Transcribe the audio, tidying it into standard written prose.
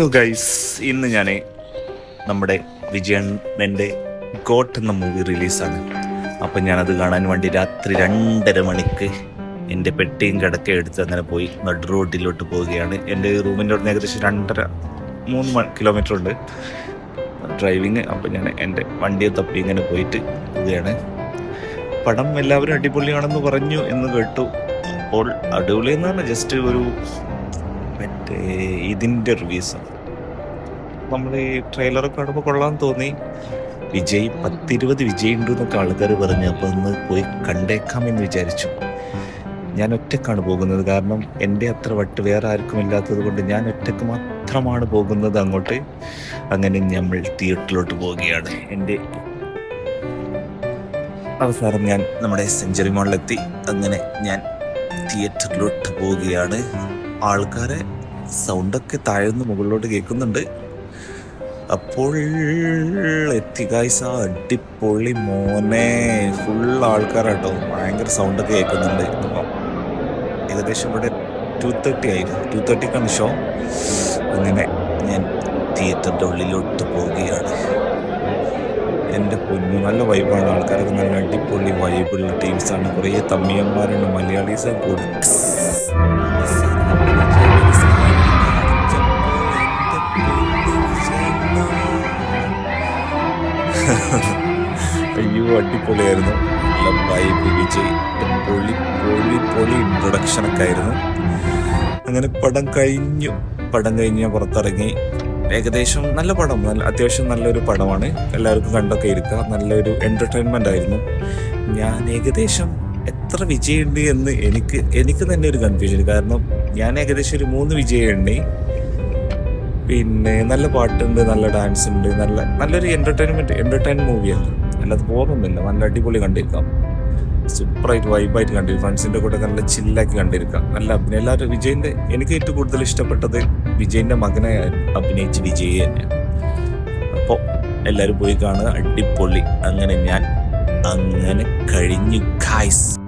Hello guys, ഇന്ന് ഞാൻ നമ്മുടെ വിജയണ്ണൻ്റെ ഗോട്ട് എന്ന മൂവി റിലീസാണ്. അപ്പം ഞാനത് കാണാൻ വേണ്ടി രാത്രി 2:30 മണിക്ക് എൻ്റെ പെട്ടിയും കിടക്കയും എടുത്ത് അങ്ങനെ പോയി നട് റോഡിലോട്ട് പോവുകയാണ്. എൻ്റെ റൂമിൻ്റെ അവിടെ നിന്ന് ഏകദേശം 2.5-3 കിലോമീറ്റർ ഉണ്ട് ഡ്രൈവിങ്. അപ്പം ഞാൻ എൻ്റെ വണ്ടിയെ തപ്പി ഇങ്ങനെ പോയിട്ട് പോവുകയാണ്. പടം എല്ലാവരും അടിപൊളിയാണെന്ന് പറഞ്ഞു എന്ന് കേട്ടു. അപ്പോൾ അടിപൊളി എന്ന് പറഞ്ഞാൽ ജസ്റ്റ് ഒരു മറ്റേ ഇതിൻ്റെ റിവ്യൂസ് നമ്മൾ ഈ ട്രെയിലറൊക്കെ കാണുമ്പോൾ കൊള്ളാൻ തോന്നി. വിജയ് 10-20 വിജയ് ഉണ്ട് എന്നൊക്കെ ആൾക്കാർ പറഞ്ഞു. അപ്പോൾ ഒന്ന് പോയി കണ്ടേക്കാമെന്ന് വിചാരിച്ചു. ഞാൻ ഒറ്റക്കാണ് പോകുന്നത്, കാരണം എൻ്റെ അത്ര വട്ട് വേറെ ആർക്കും ഇല്ലാത്തത് കൊണ്ട് ഞാൻ ഒറ്റക്ക് മാത്രമാണ് പോകുന്നത് അങ്ങോട്ട്. അങ്ങനെ നമ്മൾ തിയേറ്ററിലോട്ട് പോവുകയാണ്. എൻ്റെ അവസാനം ഞാൻ നമ്മുടെ സെഞ്ചുറി മോളിലെത്തി. അങ്ങനെ ഞാൻ തിയേറ്ററിലോട്ട് പോവുകയാണ്. ആൾക്കാരെ സൗണ്ടൊക്കെ താഴ്ന്ന് മുകളിലോട്ട് കേൾക്കുന്നുണ്ട്. അപ്പോൾ എത്തി ഗൈസ്, അടിപൊളി മോനെ, ഫുൾ ആൾക്കാരാട്ടോ. ഭയങ്കര സൗണ്ടൊക്കെ കേൾക്കുന്നുണ്ട്. ഏകദേശം ഇവിടെ 2:30 ആയിരുന്നു. 2:30ക്കാണ് ഷോ. അങ്ങനെ ഞാൻ തിയേറ്ററിൻ്റെ ഉള്ളിലോട്ട് പോവുകയാണ്. എൻ്റെ പൊന്നു, നല്ല വൈബാണ്. ആൾക്കാരൊക്കെ നല്ല അടിപൊളി വൈബുള്ള ടീംസാണ്. കുറേ തമ്മിയന്മാരുണ്ട്, മലയാളീസ് കൂടി. അയ്യോ, അടിപൊളിയായിരുന്നു. നല്ല വൈബ്. വിജയ് പൊളി ഇൻട്രൊഡക്ഷനൊക്കെ ആയിരുന്നു. അങ്ങനെ പടം കഴിഞ്ഞ് പുറത്തിറങ്ങി. ഏകദേശം നല്ല പടം, അത്യാവശ്യം നല്ലൊരു പടമാണ്. എല്ലാവർക്കും കണ്ടൊക്കെ ഇരിക്കുക. നല്ലൊരു എൻ്റർടൈൻമെൻ്റ് ആയിരുന്നു. ഞാൻ ഏകദേശം എത്ര വിജയുണ്ട് എന്ന് എനിക്ക് തന്നെ ഒരു കൺഫ്യൂഷൻ, കാരണം ഞാൻ ഏകദേശം ഒരു 3 വിജയുണ്ട്. പിന്നെ നല്ല പാട്ടുണ്ട്, നല്ല ഡാൻസ് ഉണ്ട്, നല്ലൊരു എൻ്റർടൈൻ മൂവിയാണ്. അല്ലാതെ പോകുന്നില്ല. നല്ല അടിപൊളി കണ്ടിരിക്കാം. സൂപ്പറായിട്ട് വൈബായിട്ട് കണ്ടിരിക്കാം. ഫ്രണ്ട്സിൻ്റെ കൂടെ നല്ല ചില്ലാക്കി കണ്ടിരിക്കാം. നല്ല അഭിനയം. എല്ലാവരും വിജയിൻ്റെ, എനിക്ക് ഏറ്റവും കൂടുതൽ ഇഷ്ടപ്പെട്ടത് വിജയിൻ്റെ മകനെ അഭിനയിച്ച് വിജയ് തന്നെയാണ്. അപ്പോൾ എല്ലാവരും പോയി കാണുക, അടിപൊളി. അങ്ങനെ ഞാൻ കഴിഞ്ഞു ഗൈസ്.